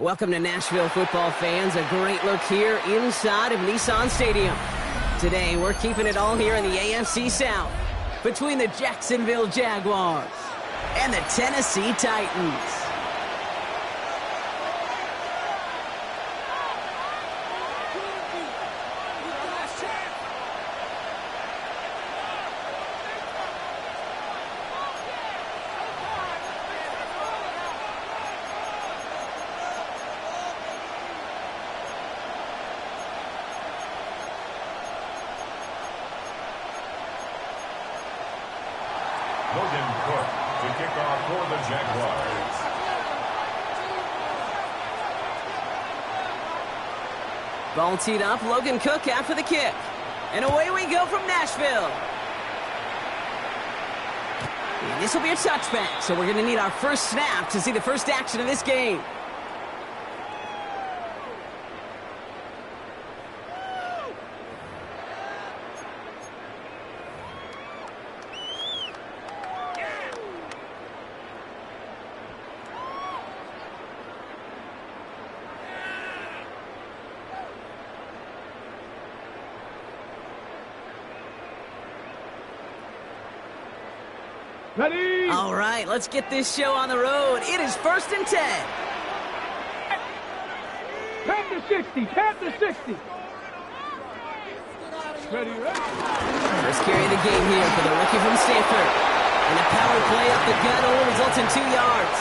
Welcome to Nashville, football fans. A great look here inside of Nissan Stadium. Today, we're keeping it all here in the AFC South between the Jacksonville Jaguars and the Tennessee Titans. To kick off for the Jaguars. Ball teed up, Logan Cook after the kick. And away we go from Nashville. And this will be a touchback, so we're going to need our first snap to see the first action of this game. Ready? All right, let's get this show on the road. It is 1st and 10. 10 to 60, 10 to 60. Ready, ready. First carry of the game here for the rookie from Stanford. And a power play up the gut only results in 2 yards.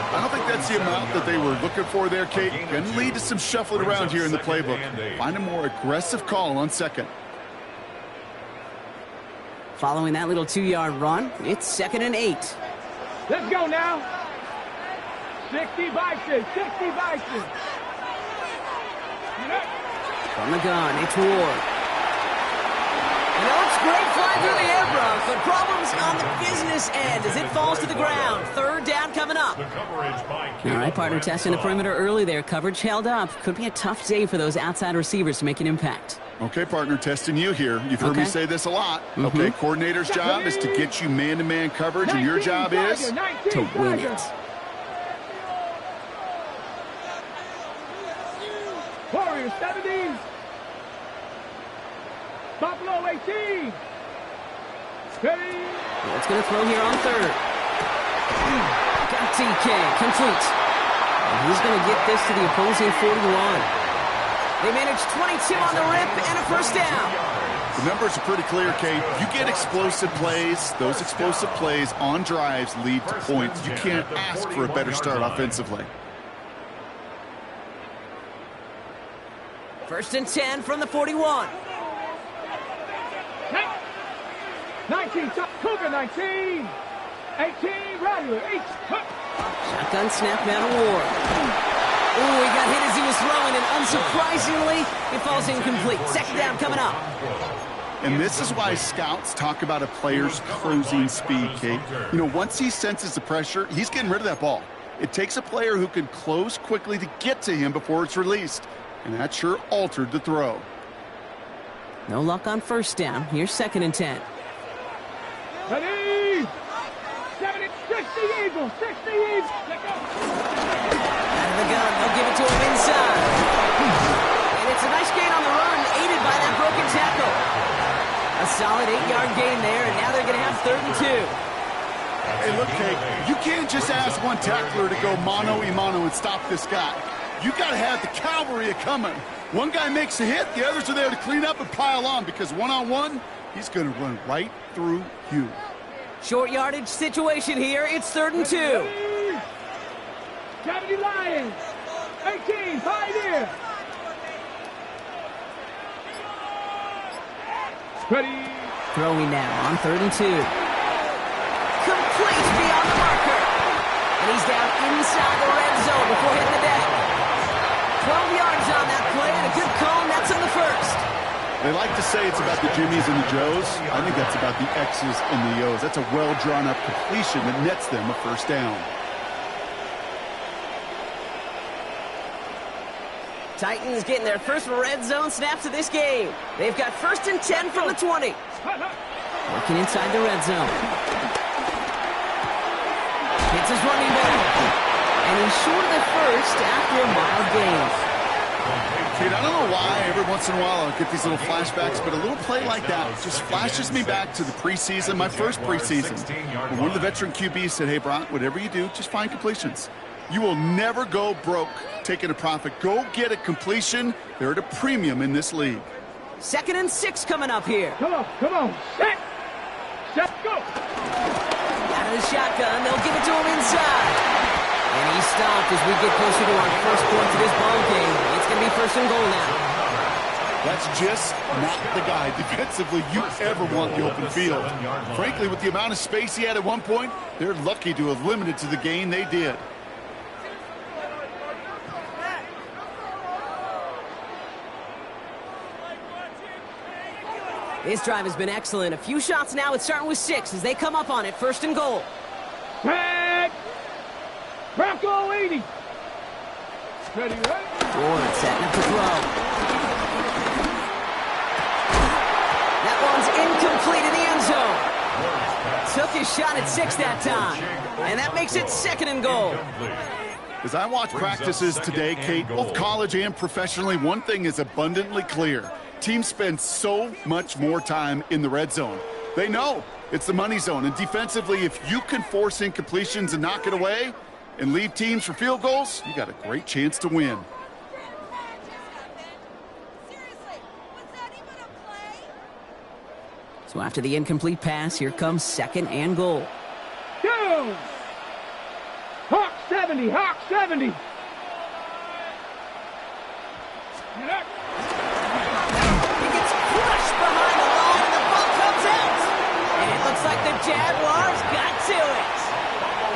I don't think that's the amount that they were looking for there, Kate. Going to lead to some shuffling around here in the playbook. Find a more aggressive call on second. Following that little 2-yard run, it's 2nd and 8. Let's go now. 60 Bison, 60 Bison. From the gun, it's Ward. You know, it's great flying through the air, Brock, but problems on the business end as it falls to the ground. Third down coming up. All right, partner, testing the perimeter early there. Coverage held up. Could be a tough day for those outside receivers to make an impact. Okay, partner, testing you here. You've heard me say this a lot. Okay, coordinator's job is to get you man-to-man coverage, and your job is to win it. Warriors 70. Buffalo 18. Ready. It's going to throw here on third. Got TK. Complete. And he's going to get this to the opposing 41. They managed 22 on the rip and a first down. The numbers are pretty clear, Kate. You get explosive plays. Those explosive plays on drives lead to points. You can't ask for a better start offensively. First and 10 from the 41. 19, Cougar 19. 18, Rattler, 8. Shotgun snap out of war. Ooh, he got hit as he was throwing, and unsurprisingly, it falls incomplete. Second down coming up. And this is why scouts talk about a player's closing speed, Kate. You know, once he senses the pressure, he's getting rid of that ball. It takes a player who can close quickly to get to him before it's released. And that sure altered the throw. No luck on first down. Here's second and 10. Ready. 70, 60 Eagles, 60 Eagles. Let go. Out of the gun. They'll give it to him inside. And it's a nice gain on the run, aided by that broken tackle. A solid 8-yard gain there, and now they're going to have third and 2. Hey, look, Kate, you can't just ask one tackler to go mano-a-mano and stop this guy. You got to have the cavalry coming. One guy makes a hit, the others are there to clean up and pile on, because one-on-one, he's going to run right through you. Short yardage situation here. It's third and 2. 70 Lions. 18, Pioneer. Ready. Throwing now on third and 2. Complete beyond the marker. And he's down inside the red zone before hitting the deck. 12 yards on that play, and a good call, and that's on the first. They like to say it's about the Jimmies and the Joes. I think that's about the X's and the O's. That's a well-drawn-up completion that nets them a first down. Titans getting their first red zone snaps of this game. They've got first and 10 from the 20. Working inside the red zone. Hits his running back. And he's short of the first after a mild gain. Kate, I don't know why every once in a while I'll get these little flashbacks, but a little play like that just flashes me back to the preseason, my first preseason. When one of the veteran QBs said, hey, Brock, whatever you do, just find completions. You will never go broke taking a profit. Go get a completion. They're at a premium in this league. Second and 6 coming up here. Come on. Set, go. Out of the shotgun, they'll give it to him inside. And he's stopped as we get closer to our first point to this ball game. It's going to be first and goal now. That's just not the guy defensively you ever want the open field. Frankly, with the amount of space he had at one point, they're lucky to have limited to the gain they did. This drive has been excellent. A few shots now. It's starting with 6 as they come up on it. First and goal. Back. Bronco 80. Ready. Ward setting up to throw. That one's incomplete in the end zone. Took his shot at 6 that time. And that makes it second and goal. As I watch practices today, Kate, both college and professionally, one thing is abundantly clear. Teams spend so much more time in the red zone. They know it's the money zone. And defensively, if you can force incompletions and knock it away and leave teams for field goals, you got a great chance to win. So after the incomplete pass, here comes second and goal. Go! Hawk 70, Hawk 70. Behind the ball, and the ball comes out. And it looks like the Jaguars got to it.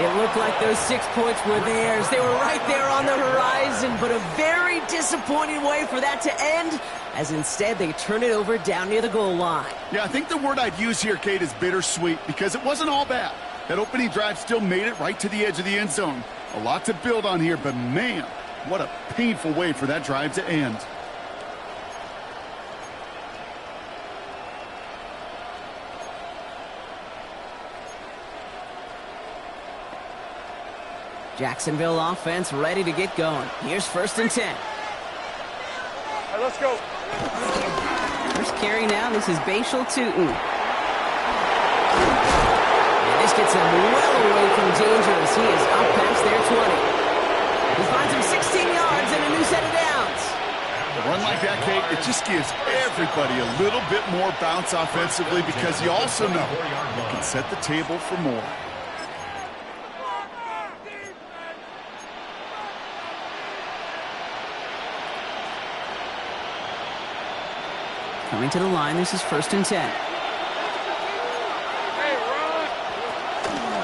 It looked like those 6 points were theirs. They were right there on the horizon, but a very very disappointing way for that to end, as instead they turn it over down near the goal line. Yeah, I think the word I'd use here, Kate, is bittersweet, because it wasn't all bad. That opening drive still made it right to the edge of the end zone. A lot to build on here, but man, what a painful way for that drive to end. Jacksonville offense ready to get going. Here's 1st and 10. All right, let's go. First carry now. This is Bashal Tootin. And this gets him well away from danger as he is up past their 20. He finds him 16 yards and a new set of downs. A run like that, Kate, it just gives everybody a little bit more bounce offensively, because you also know you can set the table for more. Coming to the line, this is 1st and 10.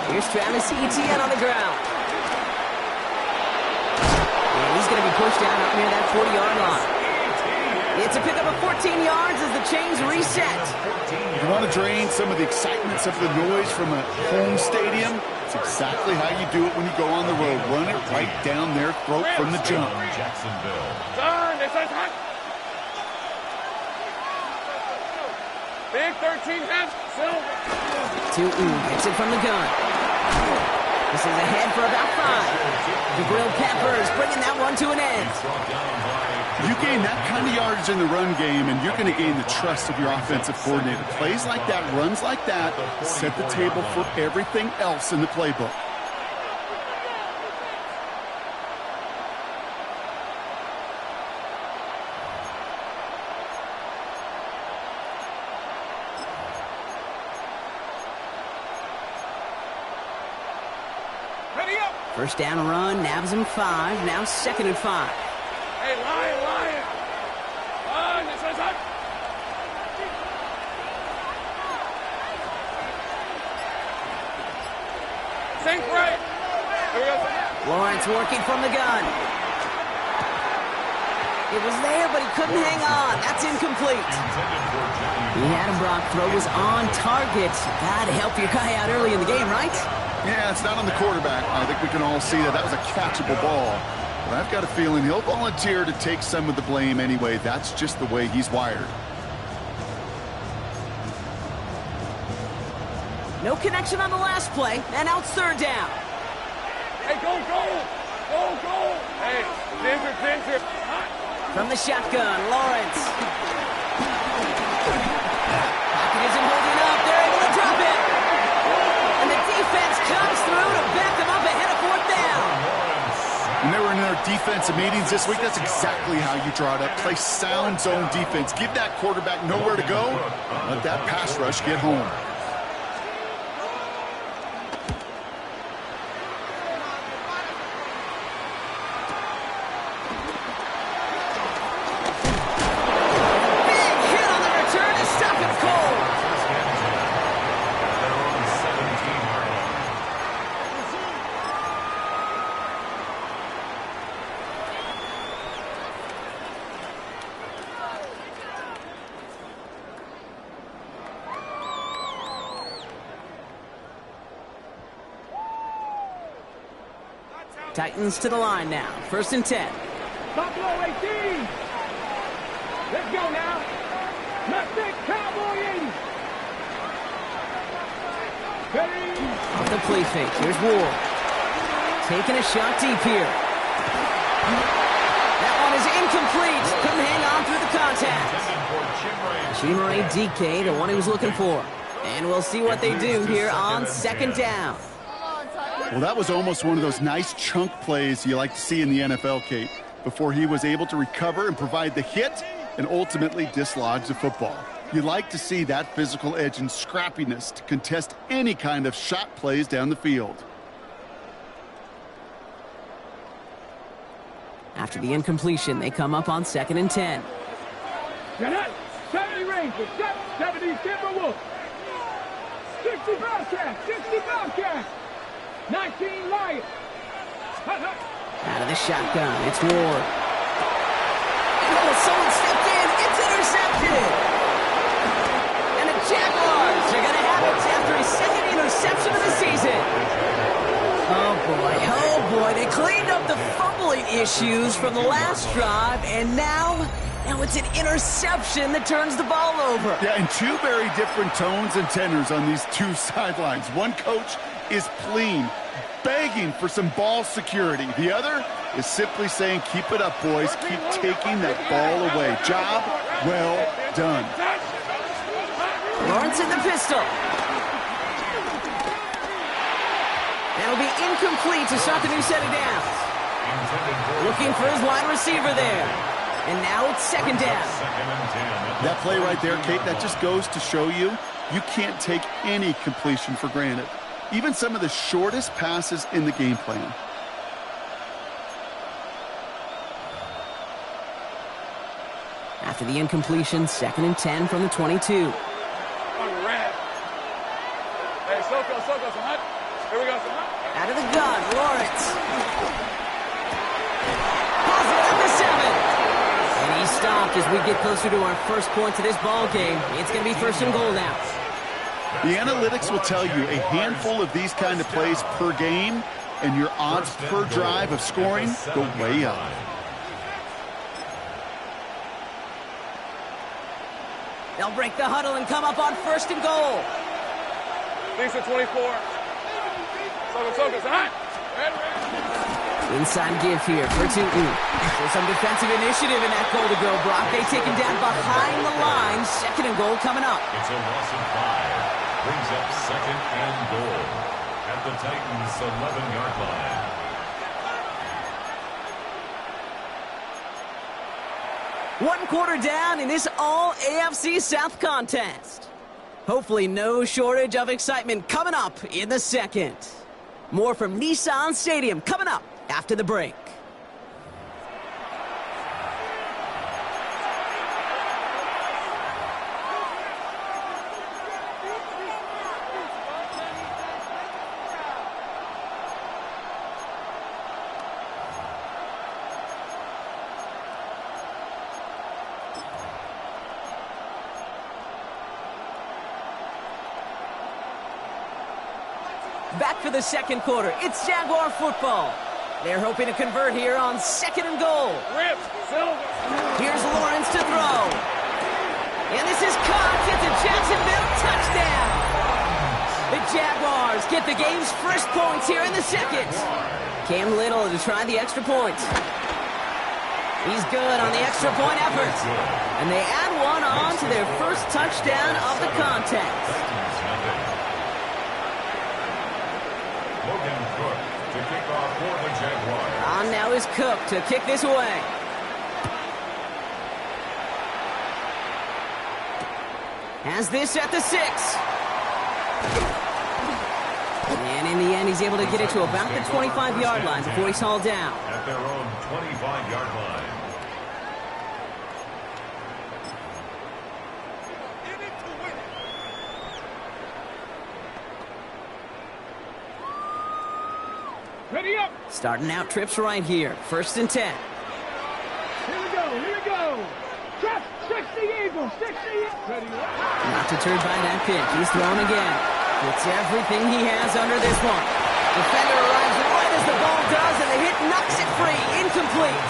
Here's Travis Etienne on the ground. And he's going to be pushed down up near that 40-yard line. It's a pickup of 14 yards as the chains reset. You want to drain some of the excitement, some of the noise from a home stadium? It's exactly how you do it when you go on the road. Run it right down their throat from the jump. Jacksonville. Big 13 half silver. Tootin gets it from the gun. This is ahead for about 5. The grilled peppers bringing that one to an end. You gain that kind of yardage in the run game, and you're going to gain the trust of your offensive coordinator. Plays like that, runs like that, set the table for everything else in the playbook. Ready up. First down run, nabs him 5. Now 2nd and 5. Hey, Lion. This is up. Sink right. Here we go. Lawrence working from the gun. It was there, but he couldn't hang on. That's incomplete. He had him, Brock. Throw was on target. Gotta help your guy out early in the game, right? Yeah, it's not on the quarterback. I think we can all see that was a catchable ball. But I've got a feeling he'll volunteer to take some of the blame anyway. That's just the way he's wired. No connection on the last play, and out 3rd down. Hey, go. Hey, Ginger. From the shotgun, Lawrence. Pocket isn't holding up. They're able to drop it. And the defense comes through to back them up ahead of 4th down. When they were in their defensive meetings this week, that's exactly how you draw it up. Play sound zone defense. Give that quarterback nowhere to go. Let that pass rush get home. Titans to the line now. 1st and 10. Buffalo 18. Let's go now. Mustang Cowboy 80. Ready. Off the play fake. Here's Ward. Taking a shot deep here. That one is incomplete. Couldn't hang on through the contact. Chimere DK, the one he was looking for. And we'll see what they do here on 2nd down. Well, that was almost one of those nice chunk plays you like to see in the NFL, Kate, before he was able to recover and provide the hit and ultimately dislodge the football. You like to see that physical edge and scrappiness to contest any kind of shot plays down the field. After the incompletion, they come up on 2nd and 10. You're not 70 Rangers, 70 Timberwolves. 60 Bobcats, 60 Bobcats. 19 Lions. Out of the shotgun, it's Ward. someone stepped in. It's intercepted. And the Jaguars are going to have it after his second interception of the season. Oh boy, they cleaned up the fumbling issues from the last drive, and now it's an interception that turns the ball over. Yeah, and two very different tones and tenors on these two sidelines. One coach is pleading, begging for some ball security. The other is simply saying, keep it up, boys. Keep taking that ball away. Job well done. Lawrence in the pistol. That'll be incomplete to start the new set of downs. Looking for his wide receiver there. And now it's second down. That play right there, Kate, that just goes to show you can't take any completion for granted. Even some of the shortest passes in the game plan. After the incompletion, 2nd and 10 from the 22. Here we go, out of the gun, Lawrence. Has it at the 7. And he's stopped as we get closer to our first point to this ball game. It's going to be 1st and goal now. The analytics will tell you a handful of these kind of plays per game, and your odds per drive of scoring go way up. They'll break the huddle and come up on 1st and goal. Lisa 24. Inside give here for Tootin. There's some defensive initiative in that goal to go, Brock. They take him down behind the line. 2nd and goal coming up. It's a loss of 5. Brings up 2nd and goal at the Titans' 11-yard line. One quarter down in this all-AFC South contest. Hopefully no shortage of excitement coming up in the second. More from Nissan Stadium coming up after the break. Back for the second quarter. It's Jaguar football. They're hoping to convert here on 2nd and goal. Here's Lawrence to throw. And this is caught. It's a Jacksonville touchdown. The Jaguars get the game's first points here in the second. Cam Little to try the extra point. He's good on the extra point effort. And they add one on to their first touchdown of the contest. To kick off for the Jaguars. On now is Cook to kick this away. Has this at the 6. And in the end, he's able to get it to about the 25-yard line before he's hauled down. At their own 25-yard line. Ready up. Starting out trips right here. 1st and 10. Here we go. Trap, 60 Eagles, 60 Ready up. Not deterred by that pitch. He's thrown again. Puts everything he has under this one. Defender arrives right as the ball does, and the hit knocks it free. Incomplete.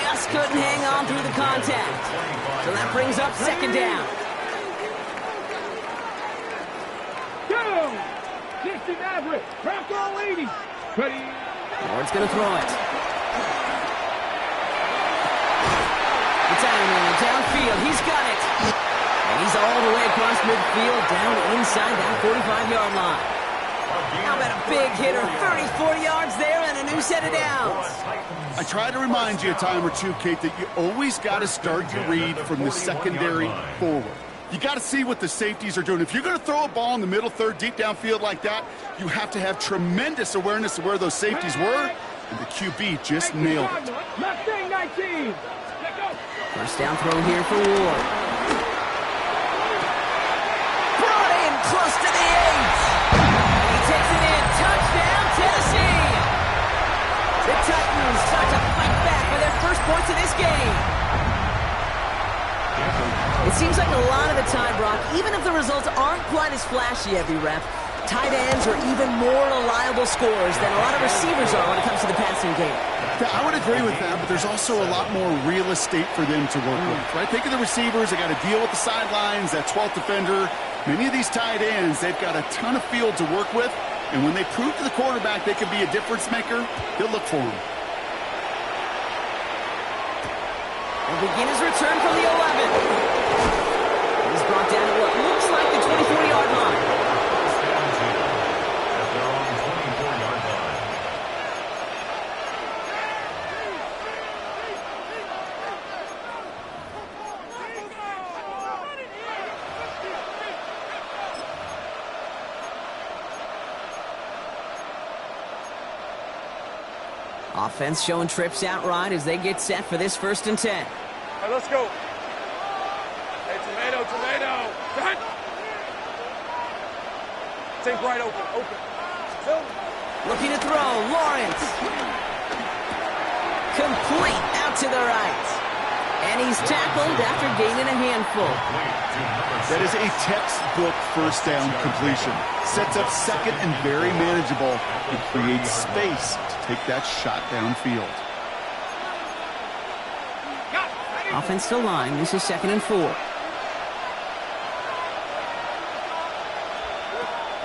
Just couldn't hang on through the contact. So that brings up 2nd down. Go. 60 Maverick. Trap all 80. Ready. Ward's going to throw it. It's Allen downfield. He's got it. And he's all the way across midfield down inside that 45-yard line. How about a big hitter? 34 yards there and a new set of downs. I try to remind you a time or two, Kate, that you always got to start your read from the secondary forward. You got to see what the safeties are doing. If you're going to throw a ball in the middle third, deep downfield like that, you have to have tremendous awareness of where those safeties were, and the QB just nailed it. Mustang 19. First down throw here for Ward. Brought in close to the 8. And he takes it in. Touchdown, Tennessee. The Titans start to fight back for their first points in this game. It seems like a lot of the time, Brock, even if the results aren't quite as flashy every rep, tight ends are even more reliable scorers than a lot of receivers are when it comes to the passing game. Yeah, I would agree with that, but there's also a lot more real estate for them to work with, right? Think of the receivers. They got to deal with the sidelines, that 12th defender. Many of these tight ends, they've got a ton of field to work with, and when they prove to the quarterback they can be a difference maker, they'll look for him. He'll begin his return from the 11. He's brought down to what looks like the 24-yard line. Offense showing trips outright as they get set for this 1st and 10. All right, let's go. Hey, tomato. Cut. Take right open. Two. Looking to throw, Lawrence. Complete out to the right. And he's tackled after gaining a handful. That is a textbook first down completion. Sets up second and very manageable. It creates space to take that shot downfield. Offense to line. This is 2nd and 4.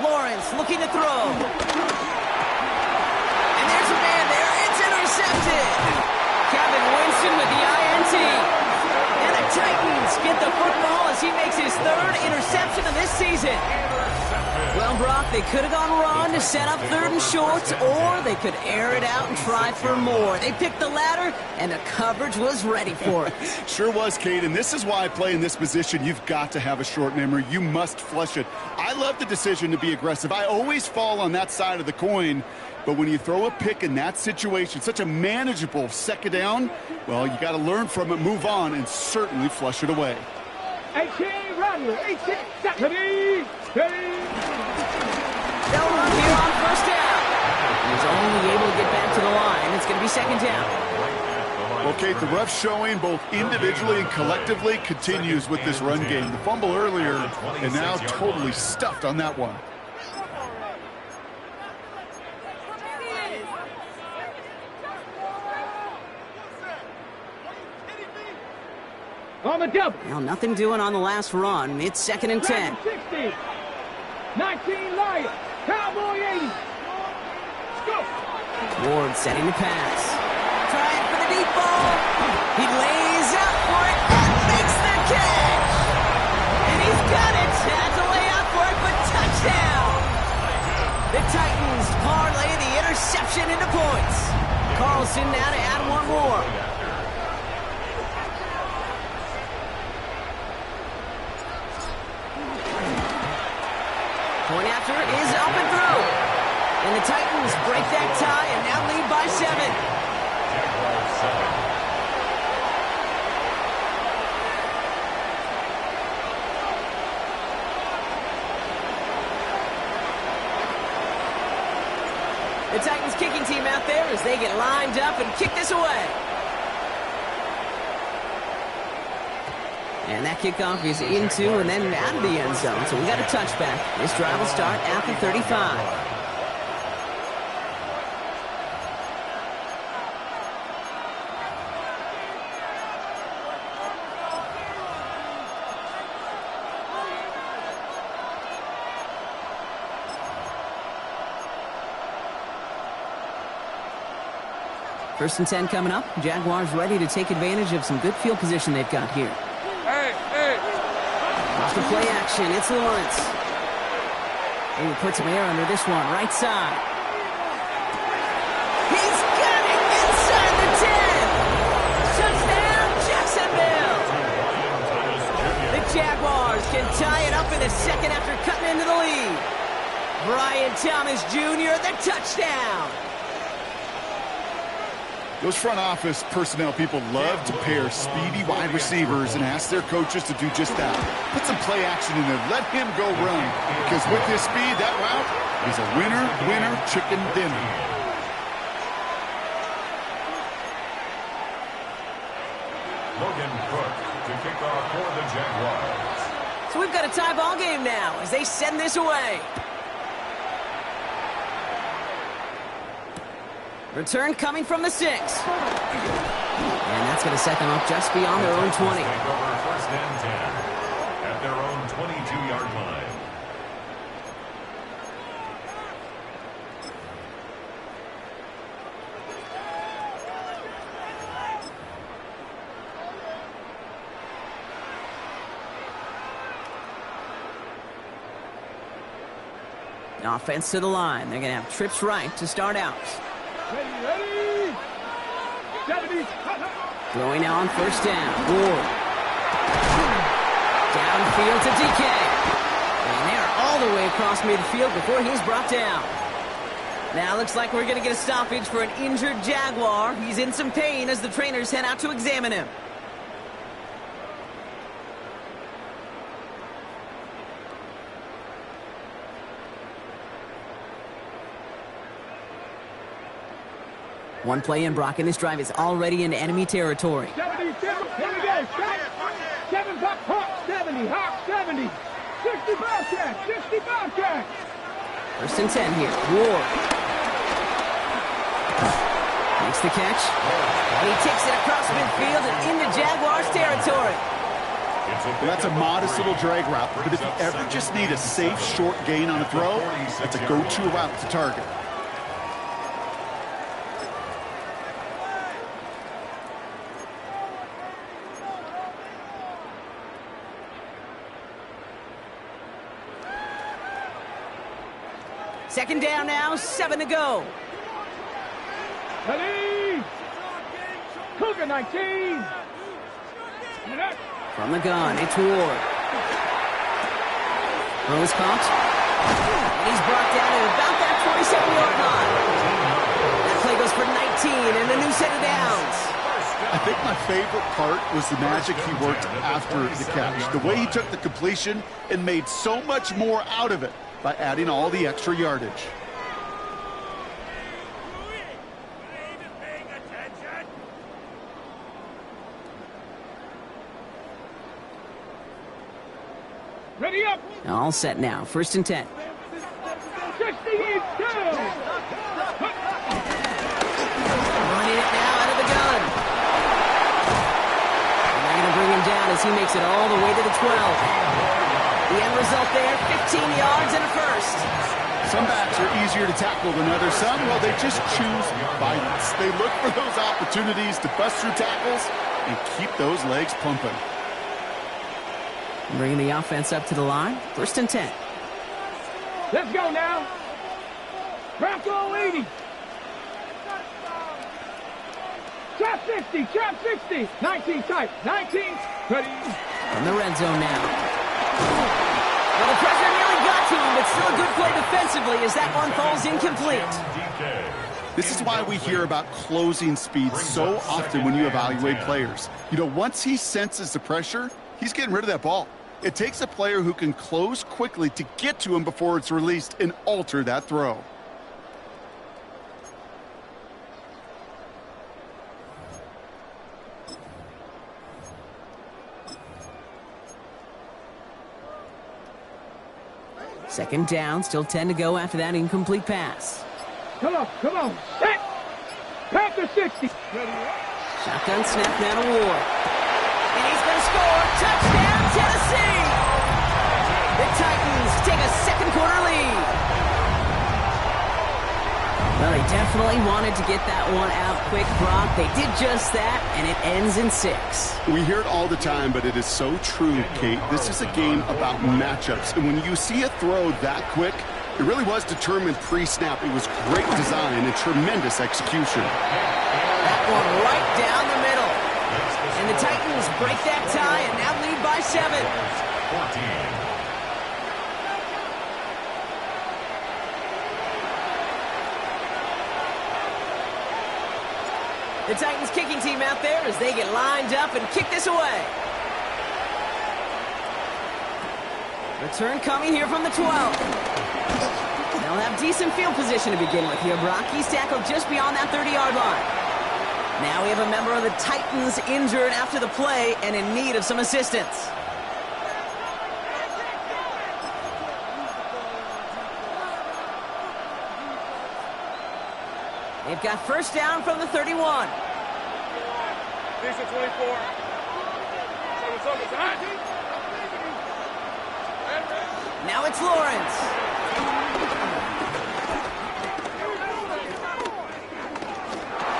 Lawrence looking to throw. And there's a man there. It's intercepted. Kevin Winston with the INT. And the Titans get the football as he makes his 3rd interception of this season. Well, Brock, they could have gone run to set up 3rd and short, or they could air it out and try for more. They picked the latter, and the coverage was ready for it. Sure was, Kate, and this is why I play in this position. You've got to have a short memory. You must flush it. I love the decision to be aggressive. I always fall on that side of the coin, but when you throw a pick in that situation, such a manageable 2nd down, well, you got to learn from it, move on, and certainly flush it away. 18, Rattler, 18, Stephanie, They'll run here on 1st down. He's only able to get back to the line. It's going to be 2nd down. Okay, the rough showing both individually and collectively continues with this run game. The fumble earlier and now totally stuffed on that one. on the double. Well, nothing doing on the last run. It's 2nd and 10. 60, 19 Lions, Cowboy 80. Let's go. Ward setting the pass. Trying for the deep ball. He lays out for it and makes the catch. And he's got it. Had to lay out for it, but touchdown. The Titans parlay the interception into points. Carlson now to add one more. Point after is up and through. And the Titans break that tie and now lead by 7. Jaguars 7. The Titans kicking team out there as they get lined up and kick this away. And that kickoff is into and then out of the end zone. So we got a touchback. This drive will start at the 35. First and 10 coming up. Jaguars ready to take advantage of some good field position they've got here. Hey. Off the play action, it's Lawrence. And he puts some air under this one, right side. He's got it inside the 10. Touchdown, Jacksonville. The Jaguars can tie it up in the second after cutting into the lead. Brian Thomas Jr., the touchdown. Those front office personnel people love to pair speedy wide receivers and ask their coaches to do just that. Put some play action in there. Let him go run. Because with his speed, that route is a winner, chicken dinner. Logan Crook to kick off for the Jaguars. So we've got a tie ball game now as they send this away. Return coming from the 6. And that's going to set them up just beyond their own 20. Take over first and 10 at their own 22-yard line. Offense to the line. They're going to have trips right to start out. Ready. 70. Throwing now on first down. Ward. Downfield to DK. And they're all the way across midfield before he's brought down. Now looks like we're going to get a stoppage for an injured Jaguar. He's in some pain as the trainers head out to examine him. One play in, Brock, and this drive is already into enemy territory. 70, 7, here we go. 7 Hawk 70, Hawk 70. 65 catch, 65 catch. First and 10 here. Ward. Makes the catch. And he takes it across midfield and into Jaguars territory. Well, that's a modest little drag route, but if you ever just need a safe, short gain on a throw, that's a go-to route to target. Second down now, 7 to go. Ready. Cougar 19. From the gun, it's Ward. Rose caught. And he's brought down at about that 27-yard line. That play goes for 19 and a new set of downs. I think my favorite part was the magic he worked after the catch. The way he took the completion and made so much more out of it by adding all the extra yardage. Ready up. All set now, first and 10. 68 2. Running it now out of the gun. And they're going to bring him down as he makes it all the way to the 12. The end result there, 15 yards and a first. Some backs are easier to tackle than others. Some, well, they just choose violence. They look for those opportunities to bust through tackles and keep those legs pumping. Bringing the offense up to the line, first and 10. Let's go now. Bronco 80. Trap 60, trap 60. 19 tight, 19. Ready. From the red zone now. Well, the pressure nearly got to him, but still a good play defensively as that one falls incomplete. This is why we hear about closing speed so often when you evaluate players. You know, once he senses the pressure, he's getting rid of that ball. It takes a player who can close quickly to get to him before it's released and alter that throw. Second down, still 10 to go after that incomplete pass. Come on, come on. Set. Panther 60. Ready. Shotgun snap now to Ward. And he's going to score. Touchdown, Tennessee! The Titans take a second quarter lead. Well, they definitely wanted to get that one out quick, Brock. They did just that, and it ends in 6. We hear it all the time, but it is so true, Kate. This is a game about matchups. And when you see a throw that quick, it really was determined pre-snap. It was great design and tremendous execution. That one right down the middle. And the Titans break that tie and now lead by 7. 14. The Titans kicking team out there as they get lined up and kick this away. Return coming here from the 12. They'll have decent field position to begin with here, Brock. He's tackled just beyond that 30-yard line. Now we have a member of the Titans injured after the play and in need of some assistance. They've got first down from the 31. Decent 24. Now it's Lawrence.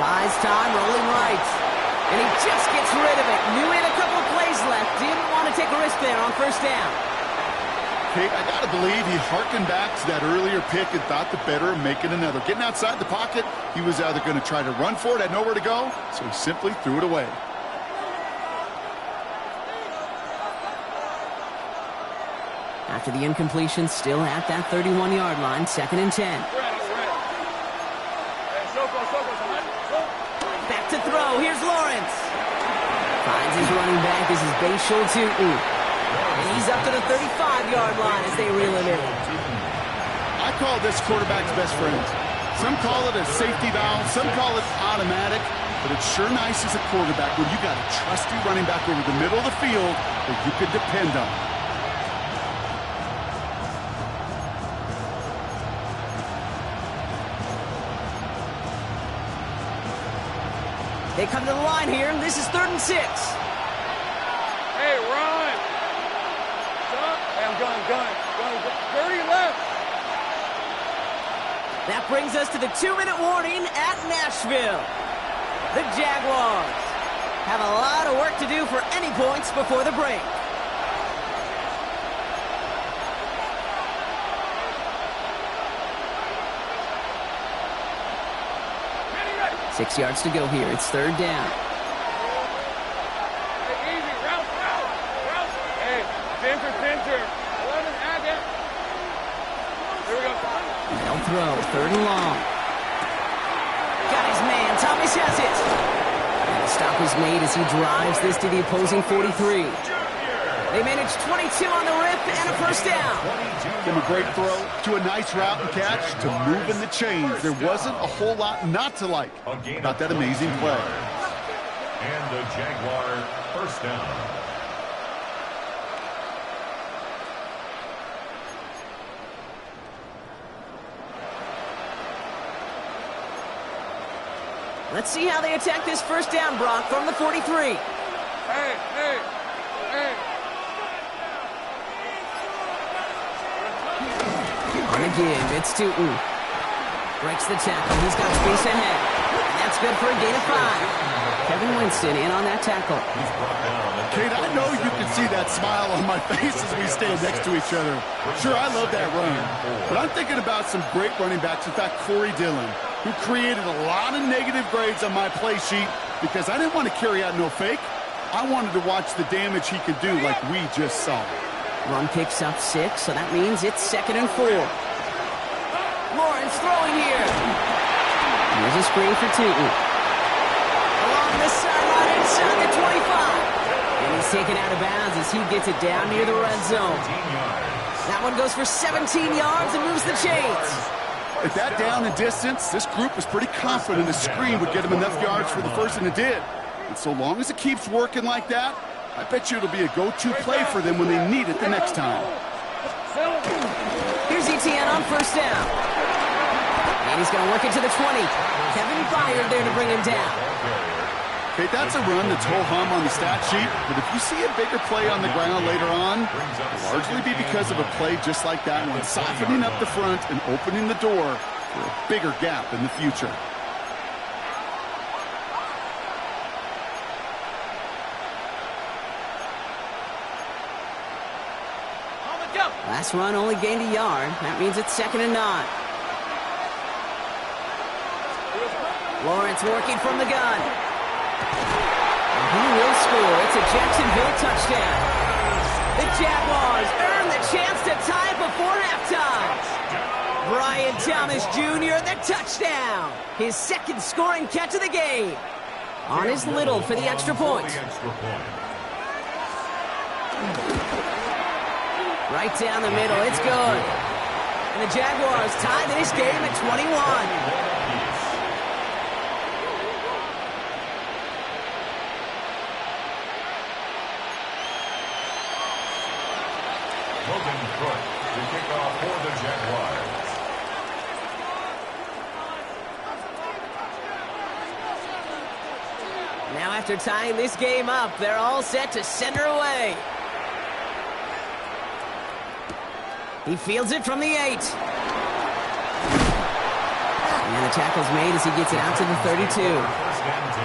Buys time, rolling right. And he just gets rid of it. Knew he had a couple of plays left. Didn't want to take a risk there on first down. Kate, I got to believe he harkened back to that earlier pick and thought the better of making another. Getting outside the pocket, he was either going to try to run for it, had nowhere to go, so he simply threw it away. After the incompletion, still at that 31-yard line, 2nd and 10. Back to throw. Here's Lawrence. Finds his running back. This is Bashal Tootin. And he's up to the 35-yard line as they reel him in. I call this quarterback's best friend. Some call it a safety valve. Some call it automatic. But it's sure nice as a quarterback when you got a trusty running back over the middle of the field that you can depend on. They come to the line here. This is 3rd and 6. Hey, run! Hey, I'm going. 30 left. That brings us to the 2-minute warning at Nashville. The Jaguars have a lot of work to do for any points before the break. Six yards to go here. It's 3rd down. Hey, easy. Route. Hey, center. 11, add that. Here we go. They'll throw. 3rd and long. Got his man. Thomas has it. And the stop is made as he drives this to the opposing 43. They manage 22 on the rip and a first down. From a great throw to a nice route and catch to moving the chains. There wasn't a whole lot not to like about that amazing play. And the Jaguar first down. Let's see how they attack this first down, Brock, from the 43. Hey. On the give, it's Tootin. Breaks the tackle. He's got space ahead. And that's good for a gain of 5. Kevin Winston in on that tackle. Kate, I know you can see that smile on my face as we stand next to each other. Sure, I love that run. But I'm thinking about some great running backs. In fact, Corey Dillon, who created a lot of negative grades on my play sheet because I didn't want to carry out no fake. I wanted to watch the damage he could do like we just saw. Run picks up 6, so that means it's 2nd and 4. Lawrence throwing here. Here's a screen for Tootin. Along the sideline inside the 25. And he's taken out of bounds as he gets it down near the red zone. That one goes for 17 yards and moves the chains. At that down and distance, this group was pretty confident the screen would get him enough yards for the first, and it did. And so long as it keeps working like that, I bet you it'll be a go-to play for them when they need it the next time. Here's Etienne on first down. And he's going to work it to the 20. Kevin Byard there to bring him down. Okay, that's a run that's ho-hum on the stat sheet, but if you see a bigger play on the ground later on, it'll largely be because of a play just like that one, softening up the front and opening the door for a bigger gap in the future. Last run only gained a yard. That means it's 2nd and 9. Lawrence working from the gun. And he will score. It's a Jacksonville touchdown. The Jaguars earn the chance to tie it before halftime. Brian Thomas Jr., the touchdown. His 2nd scoring catch of the game. On his Little for the extra point. Right down the middle, it's good. And the Jaguars tie this game at 21. Logan Crook to kick off for the Jaguars. Now after tying this game up, they're all set to center away. He fields it from the 8. And the tackle's made as he gets it out to the 32. First and 10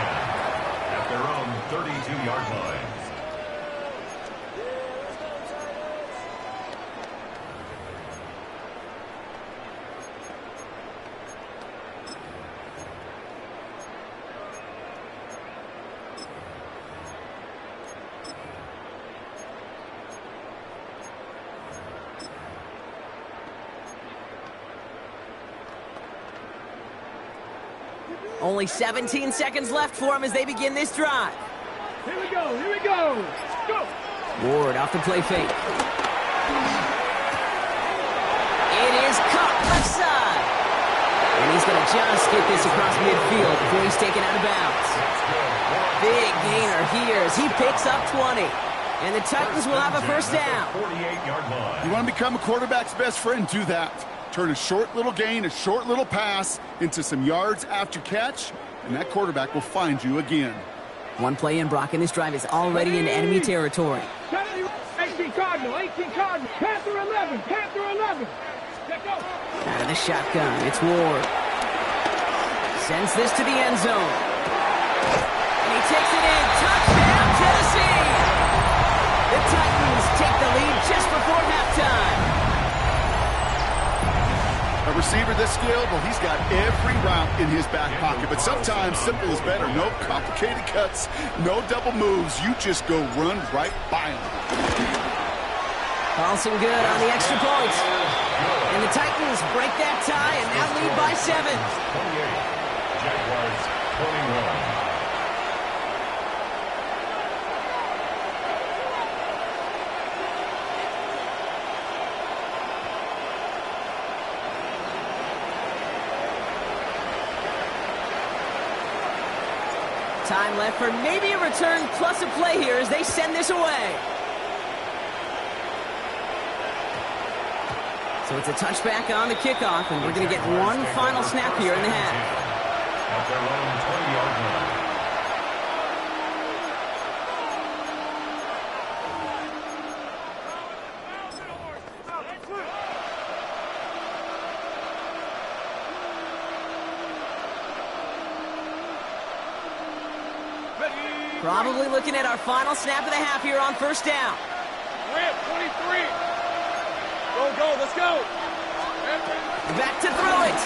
at their own 32-yard line. Only 17 seconds left for him as they begin this drive. Here we go, here we go. Go. Ward off the play fake. It is caught left side. And he's going to just get this across midfield before he's taken out of bounds. Big gainer here as he picks up 20. And the Titans will have a first down. 48-yard line. You want to become a quarterback's best friend? Do that. Turn a short little gain, a short little pass into some yards after catch, and that quarterback will find you again. One play in, Brock, and this drive is already in enemy territory. 18 Cardinal, 18 Cardinal. Panther 11, Panther 11. Check out. Out of the shotgun, it's Ward. Sends this to the end zone. And he takes it in. Touchdown, Tennessee! The Titans take the lead just before halftime. A receiver this skilled, well, he's got every route in his back pocket, but sometimes simple is better. No complicated cuts, no double moves. You just go run right by him. Paulson good on the extra point. And the Titans break that tie and now lead by 7. 28. Jaguars 21. Time left for maybe a return plus a play here as they send this away. So it's a touchback on the kickoff, and we're going to get one final snap here in the half. At their own 20-yard line. Probably looking at our final snap of the half here on first down. Rip, 23. Go, let's go. Back to throw it.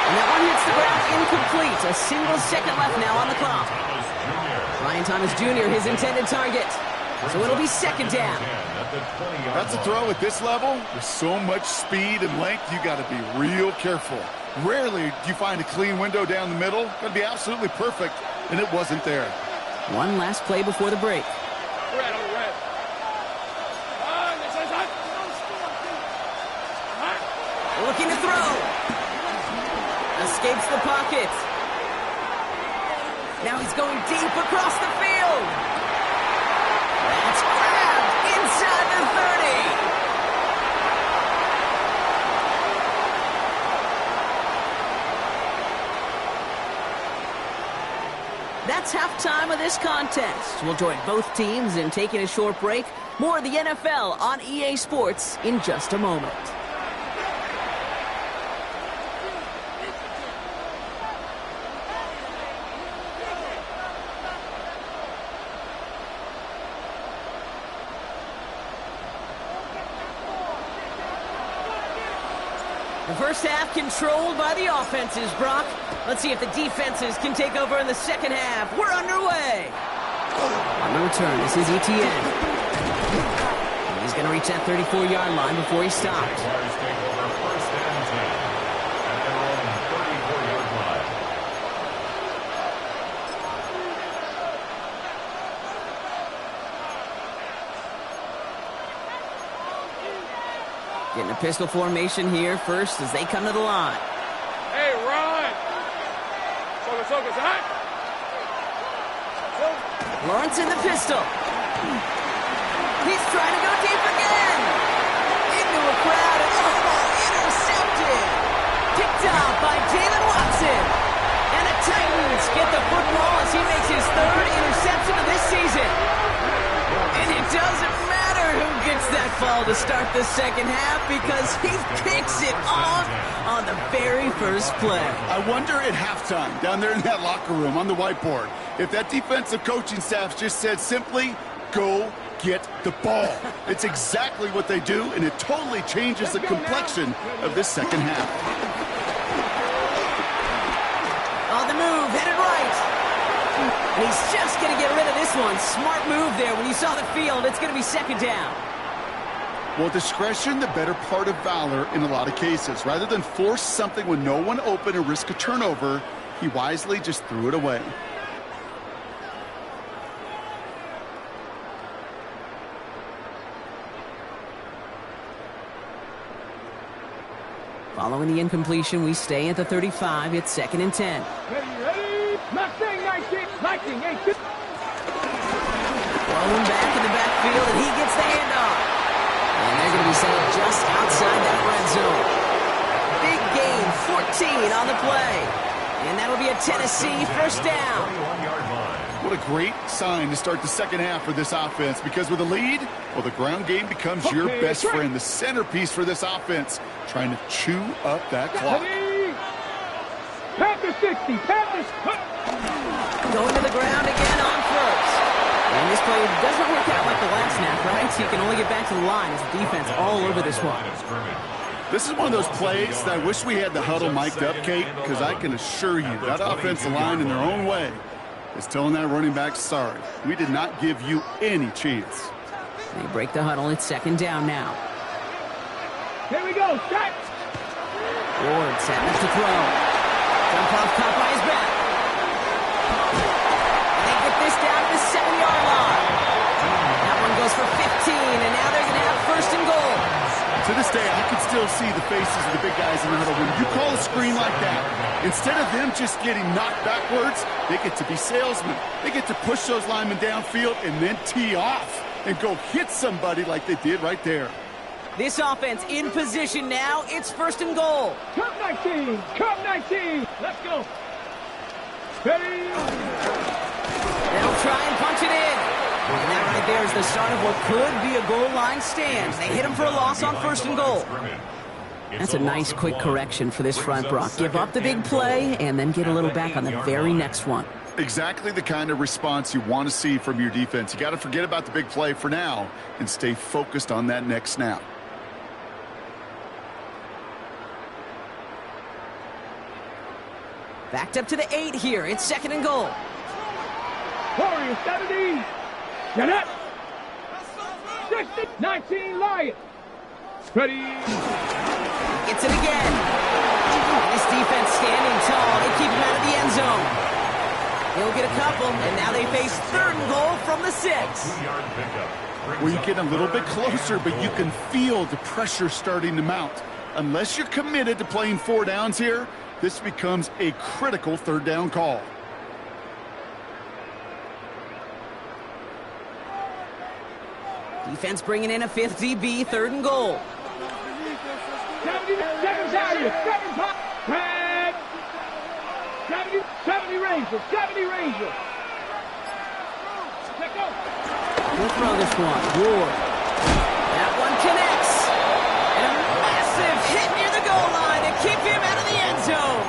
And that one hits the ground incomplete. A single second left now on the clock. Ryan Thomas Jr., his intended target. So it'll be second down. That's a throw at this level. With so much speed and length, you got to be real careful. Rarely do you find a clean window down the middle. Going to be absolutely perfect, and it wasn't there. One last play before the break. Red on the red. Looking to throw. Escapes the pocket. Now he's going deep across the field. That's grabbed inside the 30. That's halftime of this contest. We'll join both teams in taking a short break. More of the NFL on EA Sports in just a moment. The first half controlled by the offenses, Brock. Let's see if the defenses can take over in the second half. We're underway. On the return, this is ETN. And he's going to reach that 34-yard line before he stops. Jaguars take over first and 10 at their own 34-yard line. Getting a pistol formation here first as they come to the line. Hey, Ron. Focus, hot. Lawrence in the pistol. He's trying to go deep again. Into a crowd and intercepted. Picked up by Jalen Watson. And the Titans get the football as he makes his third interception of this season. And it doesn't matter who gets that ball to start the second half because he picks it off on the very first play. I wonder at halftime, down there in that locker room on the whiteboard, if that defensive coaching staff just said simply, go get the ball. It's exactly what they do, and it totally changes the complexion of this second half. On the move, headed right. And he's just going to get rid of this one. Smart move there. When you saw the field, it's going to be second down. Well, discretion, the better part of valor in a lot of cases. Rather than force something when no one open and risk a turnover, he wisely just threw it away. Following the incompletion, we stay at the 35. It's 2nd and 10. Ready? Mustang 19, Lightning 18. Thrown back in the backfield, and he gets the handoff. And they're going to be set up just outside that red zone. Big gain, 14 on the play. And that'll be a Tennessee first down. What a great sign to start the second half for this offense, because with a lead, well, the ground game becomes your best friend, the centerpiece for this offense, trying to chew up that clock. Panthers 60, Panthers. Going to the ground again on first. And this play doesn't work out like the last snap, right? So you can only get back to the line as the defense all over this one. This is one of those plays that I wish we had the huddle mic'd up, Kate, because I can assure you that offensive line in their own way is telling that running back, sorry, we did not give you any chance. They break the huddle. It's 2nd down now. Here we go, start. Ward set up to throw. Jump off, caught by his back. And they get this down to the 7-yard line. That one goes for 15, and now they're going to have 1st and goal. To this day, I can still see the faces of the big guys in the huddle. When you call a screen like that, instead of them just getting knocked backwards, they get to be salesmen. They get to push those linemen downfield and then tee off and go hit somebody like they did right there. This offense in position now. It's 1st and goal. Come 19, come 19. Let's go. Ready? They'll try and punch it in. And that right there is the start of what could be a goal line stand. They hit him for a loss on 1st and goal. That's a nice quick correction for this front, Brock. Give up the big play and then get a little back on the very next one. Exactly the kind of response you want to see from your defense. You got to forget about the big play for now and stay focused on that next snap. Backed up to the 8 here. It's 2nd and goal. Warriors 70. Get up. 60, 19, Lions. Ready. Gets it again. And this defense standing tall. They keep him out of the end zone. He'll get a couple, and now they face 3rd and goal from the 6. Well, you get a little bit closer, but you can feel the pressure starting to mount. Unless you're committed to playing 4 downs here, this becomes a critical 3rd down call. Defense bringing in a 5th DB, 3rd and goal. 70 Chargers, 7 pop. 70 Rangers, 70 Rangers. Let's go. We'll throw this one. Ward. That one connects. And a massive hit near the goal line to keep him out of the end zone.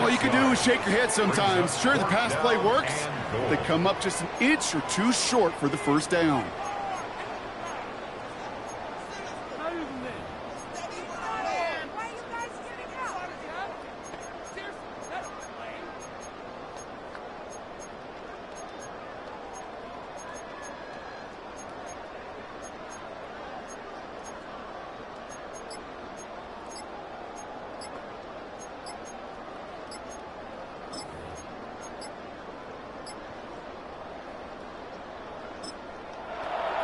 All you can do is shake your head sometimes. Sure, the pass play works. They come up just an inch or 2 short for the 1st down.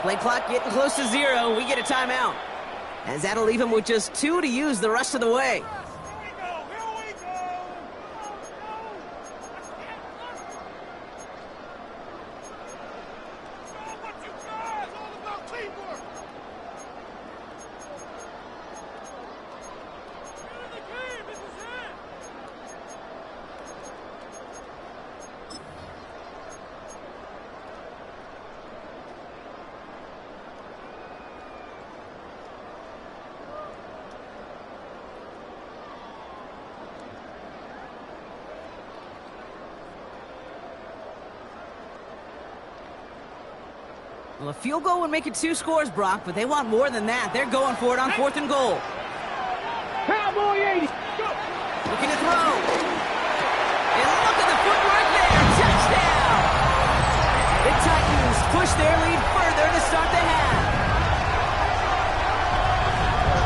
Play clock getting close to 0. We get a timeout. As that'll leave him with just 2 to use the rest of the way. Well, a field goal would make it 2 scores, Brock, but they want more than that. They're going for it on 4th and goal. Cowboy 80. Go. Looking to throw. And look at the footwork there. Touchdown! The Titans push their lead further to start the half.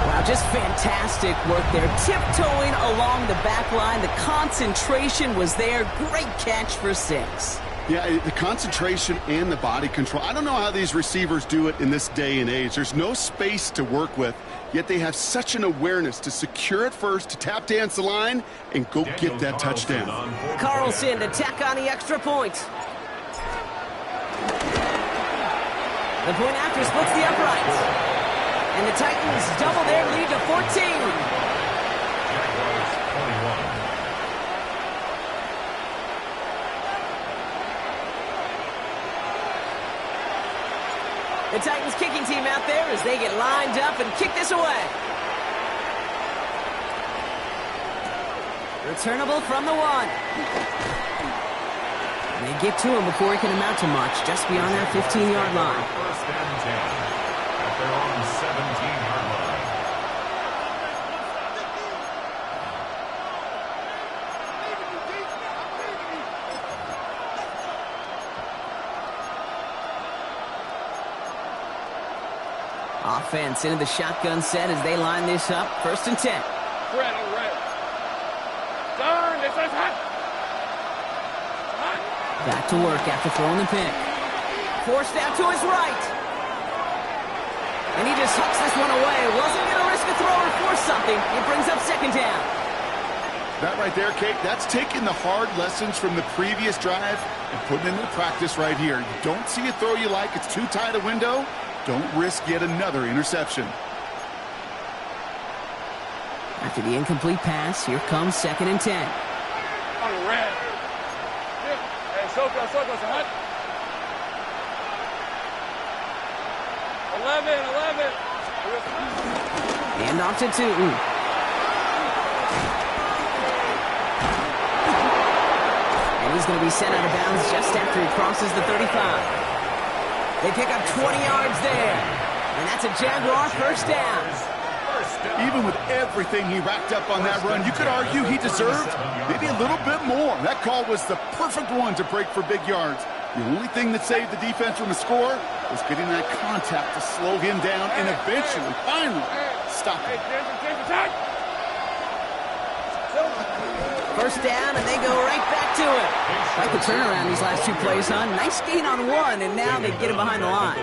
Wow, just fantastic work there. Tiptoeing along the back line. The concentration was there. Great catch for 6. Yeah, the concentration and the body control. I don't know how these receivers do it in this day and age. There's no space to work with, yet they have such an awareness to secure it first, to tap dance the line, and go get that touchdown. Carlson to tack on the extra point. The point after splits the uprights. And the Titans double their lead to 14. Jaguars 21. The Titans kicking team out there as they get lined up and kick this away. Returnable from the 1. And they get to him before he can amount to much, just beyond that 15-yard line. 1st and 10 at their own 17-yard line. Offense into the shotgun set as they line this up. 1st and 10. Red, oh, red. Darn, this is hot. Hot. Back to work after throwing the pick. Forced out to his right. And he just hucks this one away. Wasn't going to risk a throw or force something. It brings up 2nd down. That right there, Kate, that's taking the hard lessons from the previous drive and putting it into practice right here. You don't see a throw you like, it's too tight a window. Don't risk yet another interception. After the incomplete pass, here comes 2nd and 10. On the red. Hey, Soko, hot. 11. And off to Tootin. And he's going to be sent out of bounds just after he crosses the 35. They pick up 20 yards there. And that's a Jaguar 1st down. Even with everything he racked up on that run, you could argue he deserved maybe a little bit more. That call was the perfect one to break for big yards. The only thing that saved the defense from a score was getting that contact to slow him down and eventually, finally, stop him. 1st down, and they go right back to it. Like the turnaround these last 2 plays, huh? Nice gain on 1, and now they get him behind the line.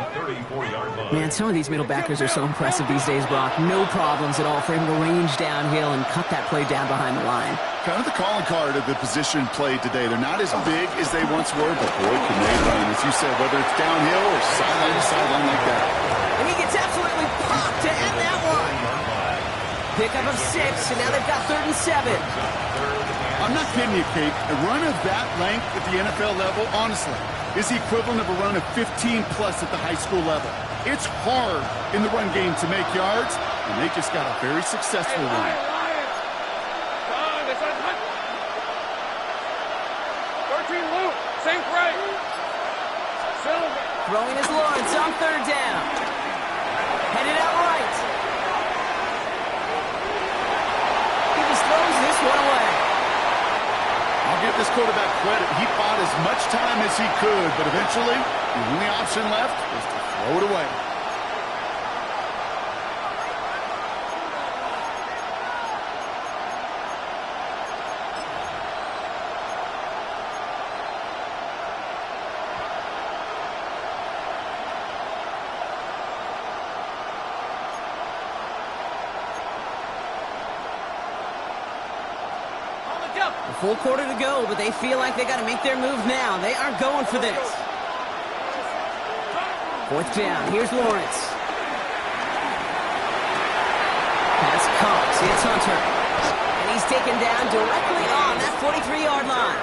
Man, some of these middle backers are so impressive these days, Brock. No problems at all for him to range downhill and cut that play down behind the line. Kind of the calling card of the position played today. They're not as big as they once were, but boy, can they run. As you said, whether it's downhill or sideline to sideline like that. And he gets absolutely popped to end that one. Pickup of 6, and now they've got 3rd and 7. I'm not kidding you, Kate. A run of that length at the NFL level, honestly, is the equivalent of a run of 15-plus at the high school level. It's hard in the run game to make yards, and they just got a very successful one. Throwing is Lawrence on 3rd down. Headed out right. He just throws this one away. I'll give this quarterback credit. He fought as much time as he could, but eventually, the only option left was to throw it away. A full quarter to go, but they feel like they got to make their move now. They are going for this. 4th down. Here's Lawrence. Pass caught. It's Hunter. And he's taken down directly on that 43-yard line.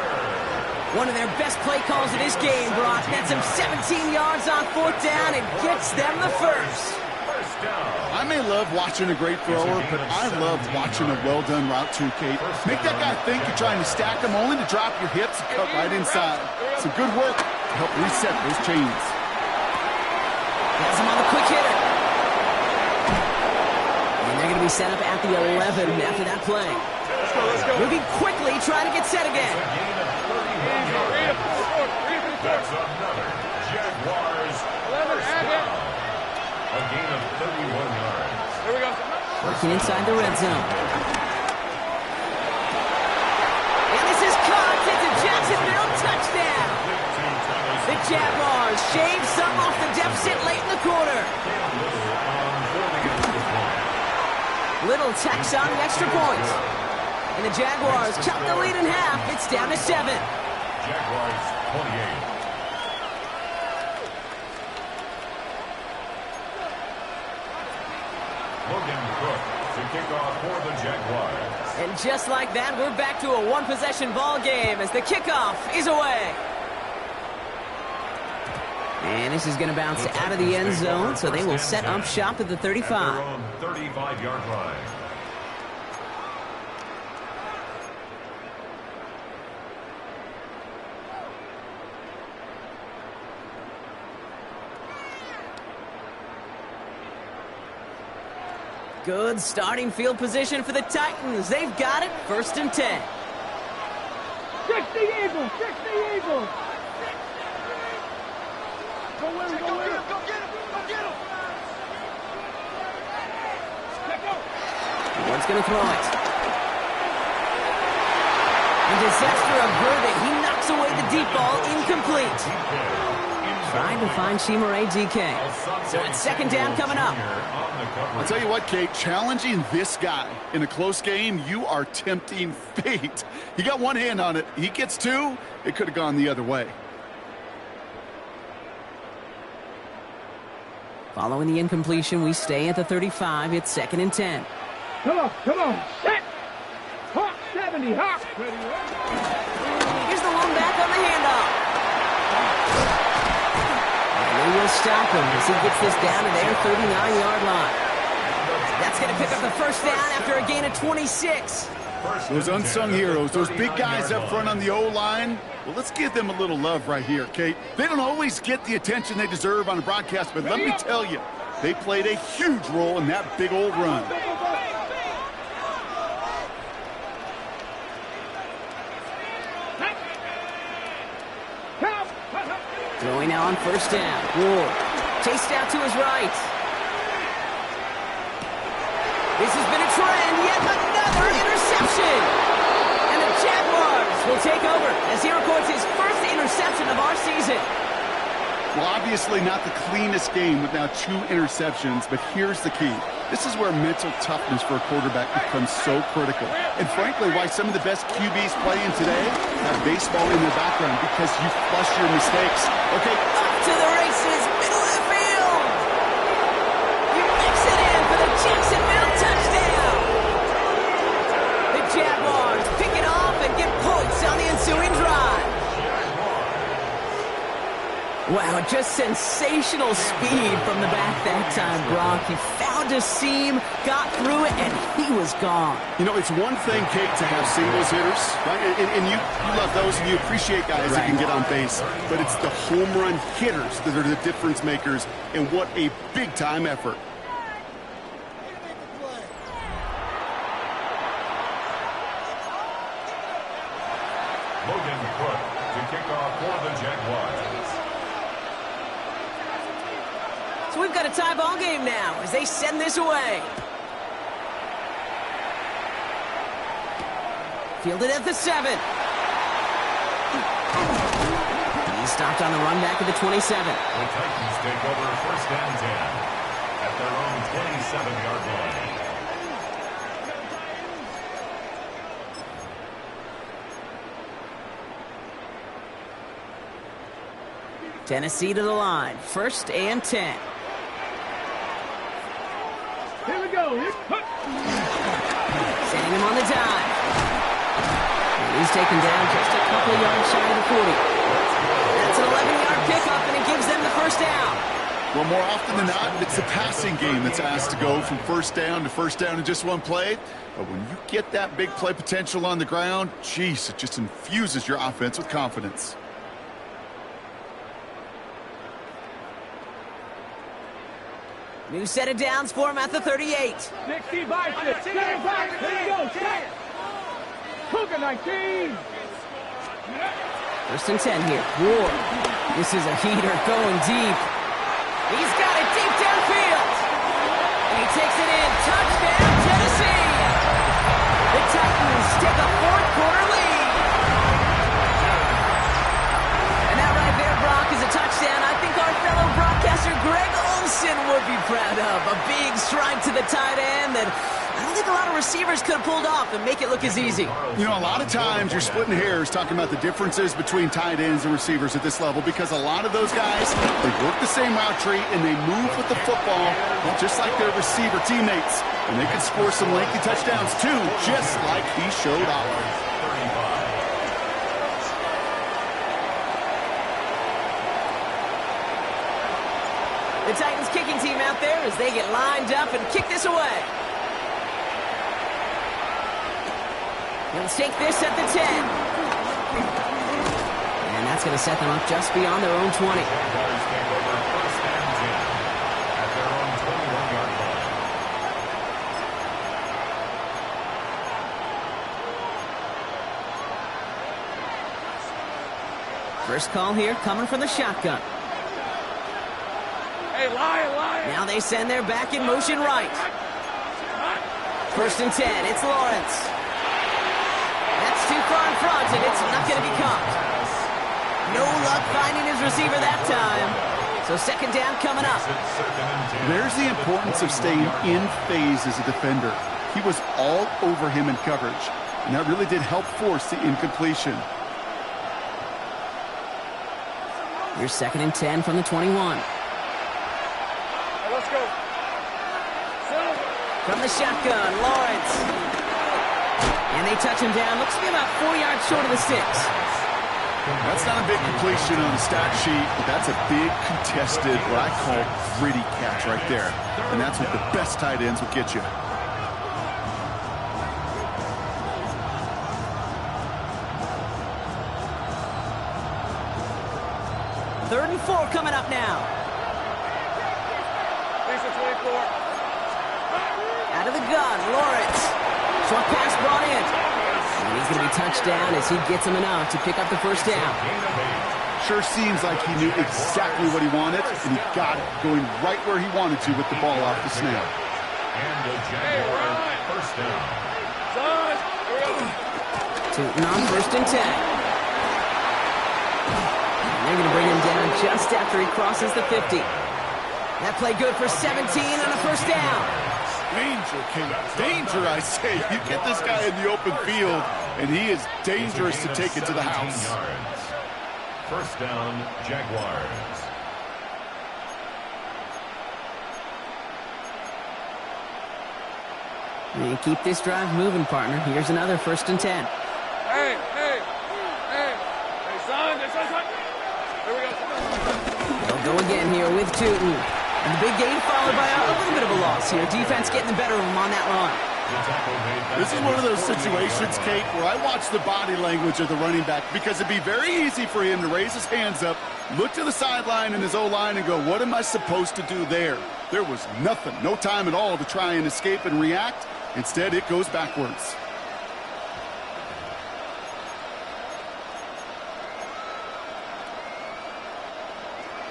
One of their best play calls of this game, Brock. That's him 17 yards on 4th down and gets them the first. I may love watching a great thrower, but I love watching a well-done route too, Kate. Make that guy think you're trying to stack him, only to drop your hips and cut right inside. Some good work to help reset those chains. Has him on the quick hitter. And they're going to be set up at the 11 after that play. Let's go. Moving quickly, trying to get set again. That's another Jaguars 11, first down. A gain of 31 yards. Here we go. Working inside the red zone. And this is caught. It's a Jacksonville touchdown. The Jaguars shave some off the deficit late in the quarter. Little tacks on the extra point. And the Jaguars cut the lead in half. It's down to 7. Jaguars 28. Logan Cook to kick off for the Jaguars. And just like that, we're back to a one-possession ball game as the kickoff is away. And this is going to bounce out of the end zone, so they will set up shop at the 35. At their own 35-yard line. Good starting field position for the Titans. They've got it, 1st and 10. 60 Eagles, 60 Eagles. Go win, go win. Go get him, go get him. Ward's going to throw it. And disaster averted. He knocks away the deep ball, incomplete. Trying to find Chimere DK. So it's 2nd down coming up. I'll tell you what, Kate, challenging this guy in a close game, you are tempting fate. He got one hand on it. He gets 2. It could have gone the other way. Following the incompletion, we stay at the 35. It's 2nd and 10. Come on, come on. Set. Hawk 70, Hawk. Here's the one back on the handoff. And they will stop him as he gets this down to their 39-yard line. That's going to pick up the 1st down after a gain of 26. Those unsung heroes, those big guys up front on the O-line, well, let's give them a little love right here, Kate. They don't always get the attention they deserve on a broadcast, but let me tell you, they played a huge role in that big old run. Throwing now on 1st down. Ward chased out to his right. This has been a trend. Yet another interception. And the Jaguars will take over as he records his 1st interception of our season. Well, obviously not the cleanest game with now 2 interceptions, but here's the key. This is where mental toughness for a quarterback becomes so critical. And frankly, why some of the best QBs playing today have baseball in their background, because you flush your mistakes. Okay. Up to the races, middle of the field. He makes it in for the Jacksonville touchdown. The Jaguars pick it off and get points on the ensuing drive. Wow, just sensational speed from the back that time, Brock. He found a seam, got through it, and he was gone. You know, it's one thing, Kate, to have singles hitters, right? And you love those, and you appreciate guys that can get on base. But it's the home run hitters that are the difference makers, and what a big-time effort. Logan Cook to kick off for the Jaguars. So we've got a tie ball game now as they send this away. Fielded at the 7. He's stopped on the run back at the 27. The Titans take over 1st and 10 at their own 27-yard line. Tennessee to the line. 1st and 10. Here we go. Setting him on the dive. And he's taken down just a couple of yards shy of the 40. That's an 11-yard pickup, and it gives them the 1st down. Well, more often than not, it's the passing game that's asked to go from 1st down to 1st down in just one play. But when you get that big play potential on the ground, geez, it just infuses your offense with confidence. New set of downs for him at the 38. 60 bicep. 7 back. Here we go. Set. Cougar 19. First and 10 here. Ward. This is a heater going deep. He's got it deep downfield. And he takes it in. Touchdown, Tennessee. The Titans take a fourth-quarter lead. And that right there, Brock, is a touchdown I think our fellow broadcaster Greg Olsen would be proud of. A big strike to the tight end that I don't think a lot of receivers could have pulled off and make it look as easy. You know, a lot of times you're splitting hairs talking about the differences between tight ends and receivers at this level because a lot of those guys, they work the same route tree and they move with the football just like their receiver teammates. And they can score some lengthy touchdowns too, just like he showed off. The Titans kicking team out there as they get lined up and kick this away. They'll take this at the 10. And that's going to set them up just beyond their own 20. Jaguars take over first and 10 at their own 21-yard line. First call here coming from the shotgun. Hey, Lion. Now they send their back in motion right. First and 10, it's Lawrence. That's too far in front, and it's not going to be caught. No luck finding his receiver that time. So second down coming up. There's the importance of staying in phase as a defender. He was all over him in coverage, and that really did help force the incompletion. Here's second and 10 from the 21. Let's go. From the shotgun, Lawrence. And they touch him down. Looks to be about 4 yards short of the sticks. That's not a big completion on the stat sheet, but that's a big contested, what I call gritty catch right there. And that's what the best tight ends will get you. Third and 4 coming up now. Out of the gun, Lawrence. Short pass brought in. And he's going to be touched down as he gets him enough to pick up the first down. Sure seems like he knew exactly what he wanted, and he got it going right where he wanted to with the ball off the snap. And a Jaguar first down. Tootin on first and 10. And they're going to bring him down just after he crosses the 50. That play good for 17 and a first down. Danger, Kate. Danger, I say. You get this guy in the open field, and he is dangerous to take it to the house. First down, Jaguars. And keep this drive moving, partner. Here's another first and 10. Hey, son. Here we go. They'll go again here with Tootin. And the big gain followed by a little bit of a loss here. Defense getting the better of him on that run. This is one of those situations, Kate, where I watch the body language of the running back because it'd be very easy for him to raise his hands up, look to the sideline in his O-line and go, what am I supposed to do there? There was nothing, no time at all to try and escape and react. Instead, it goes backwards.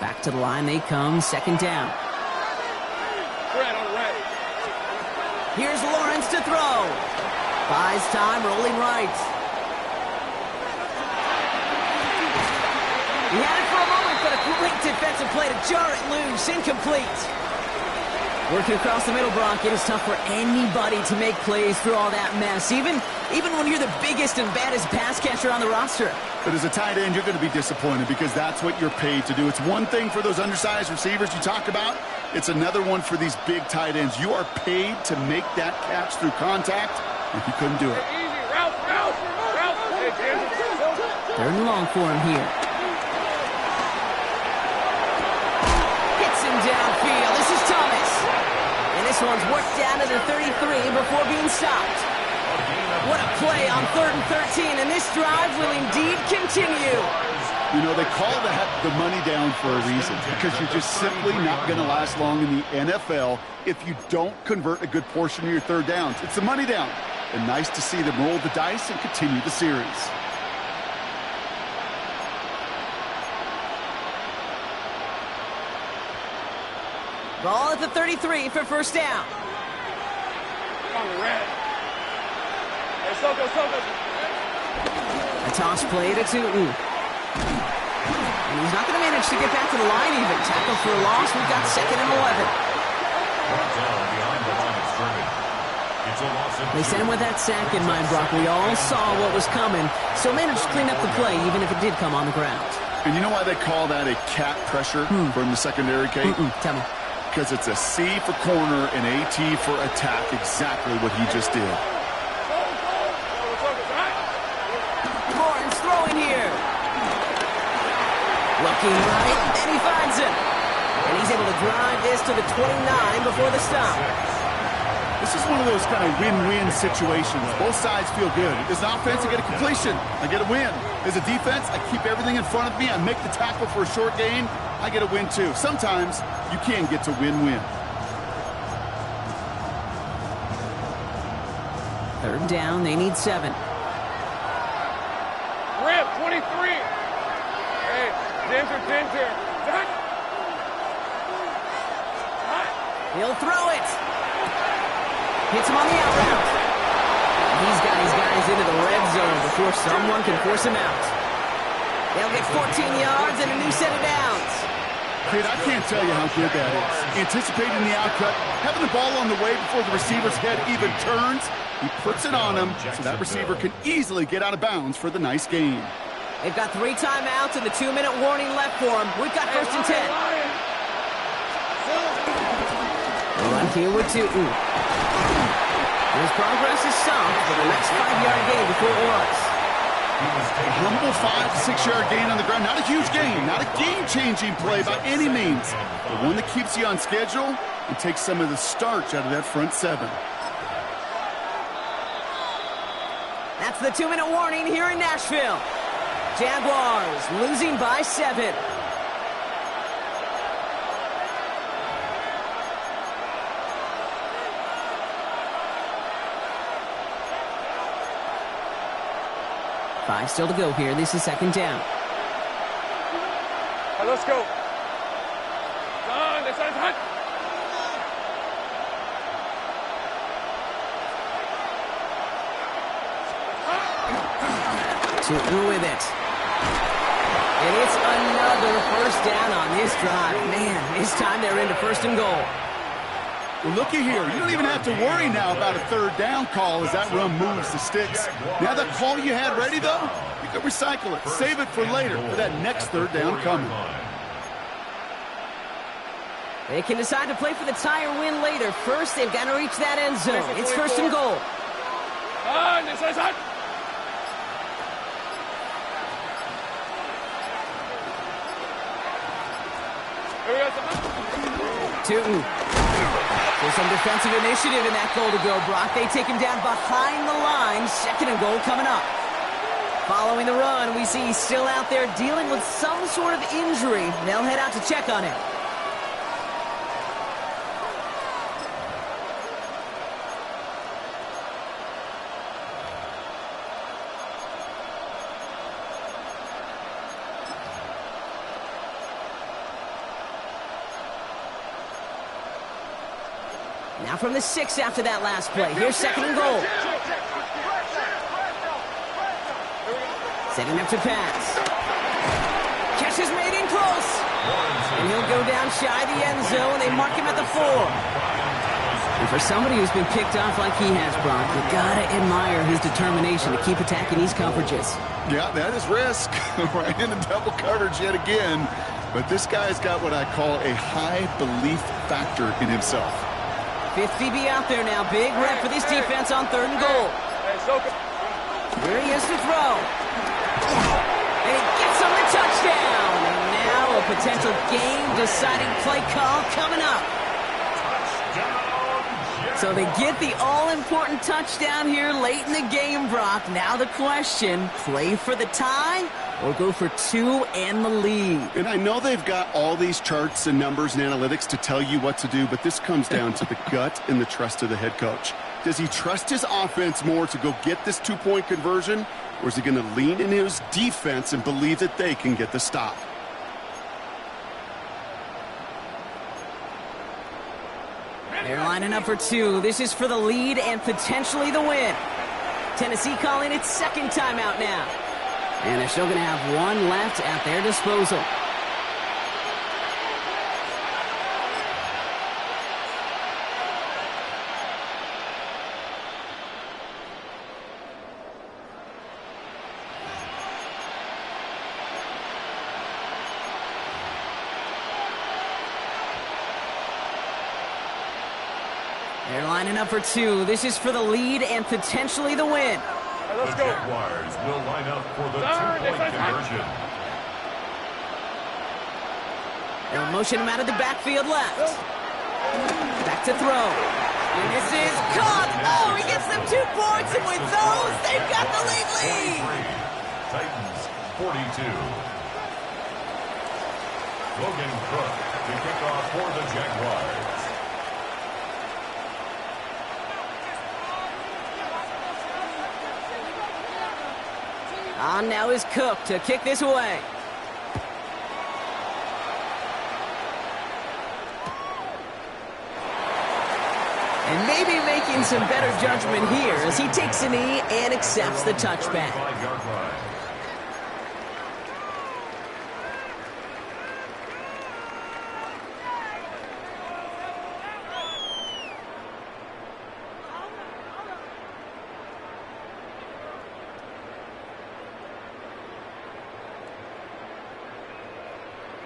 Back to the line they come, second down. Here's Lawrence to throw. Buys time, rolling right. He had it for a moment, but a great defensive play to jar it loose. Incomplete. Working across the middle, Brock, it is tough for anybody to make plays through all that mess, even when you're the biggest and baddest pass catcher on the roster. But as a tight end, you're going to be disappointed because that's what you're paid to do. It's one thing for those undersized receivers you talk about. It's another one for these big tight ends. You are paid to make that catch through contact, if you couldn't do it. Third and long for him here. Hits him downfield. This is Thomas. And this one's worked down to the 33 before being stopped. What a play on 3rd and 13, and this drive will indeed continue. You know, they call that the money down for a reason, because you're just simply not going to last long in the NFL if you don't convert a good portion of your third downs. It's the money down. And nice to see them roll the dice and continue the series. Ball at the 33 for first down. On the red. Hey, Soko. A toss play to Tootin. And he's not going to manage to get back to the line even. Tackle for a loss. We've got 2nd and 11. Beyond the line of scrimmage. It's a loss of They sent him with that sack in mind, Brock. We all saw what was coming, so managed to clean up the play, even if it did come on the ground. And you know why they call that a cat pressure from the secondary, Kate? Tell me. Because it's a C for corner and a T for attack, exactly what he just did. Lawrence throwing here. Looking right, and he finds him. And he's able to drive this to the 29 before the stop. This is one of those kind of win-win situations. Both sides feel good. As an offense, I get a completion. I get a win. As a defense, I keep everything in front of me. I make the tackle for a short gain. I get a win, too. Sometimes you can get to win-win. 3rd down, they need 7. Rip, 23. Hey, Ginger. He'll throw it. Hits him on the out route. He's got his guys into the red zone before someone can force him out. They'll get 14 yards and a new set of downs. Kid, I can't tell you how good that is. Anticipating the outcut, having the ball on the way before the receiver's head even turns, he puts it on him so that receiver can easily get out of bounds for the nice gain. They've got 3 timeouts and the 2-minute warning left for them. We've got 1st and 10. Run here with Tootin. His progress is stopped for the next 5-yard gain before it was. A humble 5 to 6 yard gain on the ground. Not a huge gain, not a game-changing play by any means, but one that keeps you on schedule and takes some of the starch out of that front 7. That's the 2-minute warning here in Nashville. Jaguars losing by 7. Five still to go here. This is 2nd down. Hey, let's go. This is hot. Tootin with it. And it's another 1st down on this drive. Man, this time they're into 1st and goal. Well, looky here. You don't even have to worry now about a 3rd down call as that run moves the sticks. Now that call you had ready, though, you can recycle it. Save it for later for that next 3rd down coming. They can decide to play for the tie or win later. First, they've got to reach that end zone. It's 1st and goal. This is hot. Tootin. There's some defensive initiative in that goal to go, Brock. They take him down behind the line. 2nd and goal coming up. Following the run, we see he's still out there dealing with some sort of injury. They'll head out to check on him. Now from the 6 after that last play. Here's 2nd and goal. Setting up to pass. Catch is made in close. And he'll go down shy of the end zone. They mark him at the 4. And for somebody who's been picked off like he has, Brock, you gotta admire his determination to keep attacking these coverages. Yeah, that is risk. Right into double coverage yet again. But this guy's got what I call a high belief factor in himself. 50 be out there now. Big rep for this defense on 3rd and goal. Here he is to throw. And he gets on the touchdown. And now a potential game-deciding play call coming up. So they get the all-important touchdown here late in the game, Brock. Now the question, play for the tie or go for two and the lead? And I know they've got all these charts and numbers and analytics to tell you what to do, but this comes down to the gut and the trust of the head coach. Does he trust his offense more to go get this two-point conversion, or is he going to lean into his defense and believe that they can get the stop? They're lining up for two. This is for the lead and potentially the win. Tennessee calling its second timeout now. And they're still going to have one left at their disposal. They're lining up for two. This is for the lead and potentially the win. The Jaguars will line up for the two-point conversion. They'll motion him out of the backfield left. Back to throw. And this is caught. Oh, he gets them 2 points, and with those, they've got the lead. Titans 42. Logan Cook to kick off for the Jaguars. On now is Cook to kick this away. And maybe making some better judgment here as he takes a knee and accepts the touchback.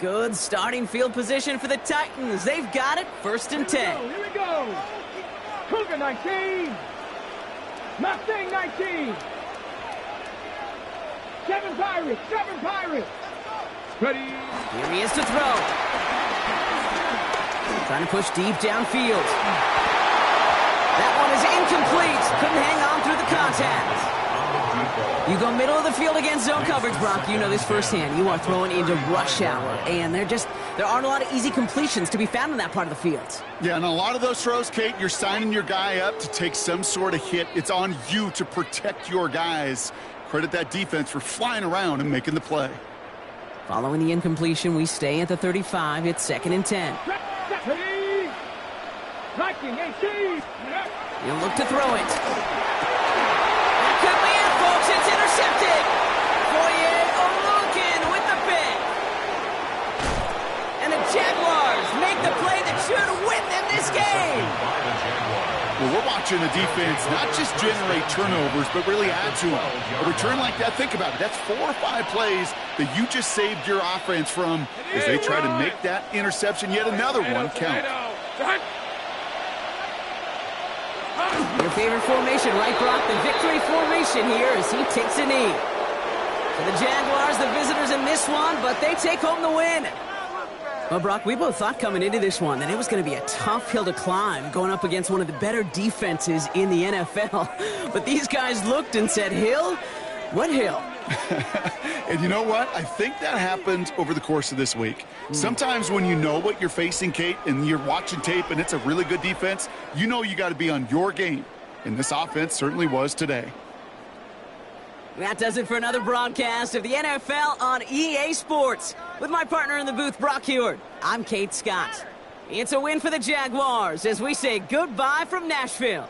Good starting field position for the Titans. They've got it, 1st and 10. Here we go. Cougar 19. Mustang 19. 7 Pirates. 7 Pirates. Ready. Here he is to throw. Trying to push deep downfield. That one is incomplete. Couldn't hang on through the contact. You go middle of the field against zone coverage, Brock. You know this firsthand. You are throwing into rush hour, and there aren't a lot of easy completions to be found in that part of the field. Yeah, and a lot of those throws, Kate, you're signing your guy up to take some sort of hit. It's on you to protect your guys. Credit that defense for flying around and making the play. Following the incompletion, we stay at the 35. It's 2nd and 10. Ready. 18. He'll look to throw it. That could be it, folks. It's intercepted. Foye Olukin with the pick. And the Jaguars make the play that should win them this game. Well, we're watching the defense not just generate turnovers, but really add to them. A return like that, think about it. That's 4 or 5 plays that you just saved your offense from as they try to make that interception, yet another one, count. Your favorite formation, right, Brock? The victory formation here as he takes a knee. For the Jaguars, the visitors in this one, but they take home the win. Well, Brock, we both thought coming into this one that it was going to be a tough hill to climb going up against one of the better defenses in the NFL. But these guys looked and said, Hill? What hill? And you know what? I think that happened over the course of this week. Sometimes when you know what you're facing, Kate, and you're watching tape and it's a really good defense, you know you got to be on your game. And this offense certainly was today. That does it for another broadcast of the NFL on EA Sports. With my partner in the booth, Brock Heward, I'm Kate Scott. It's a win for the Jaguars as we say goodbye from Nashville.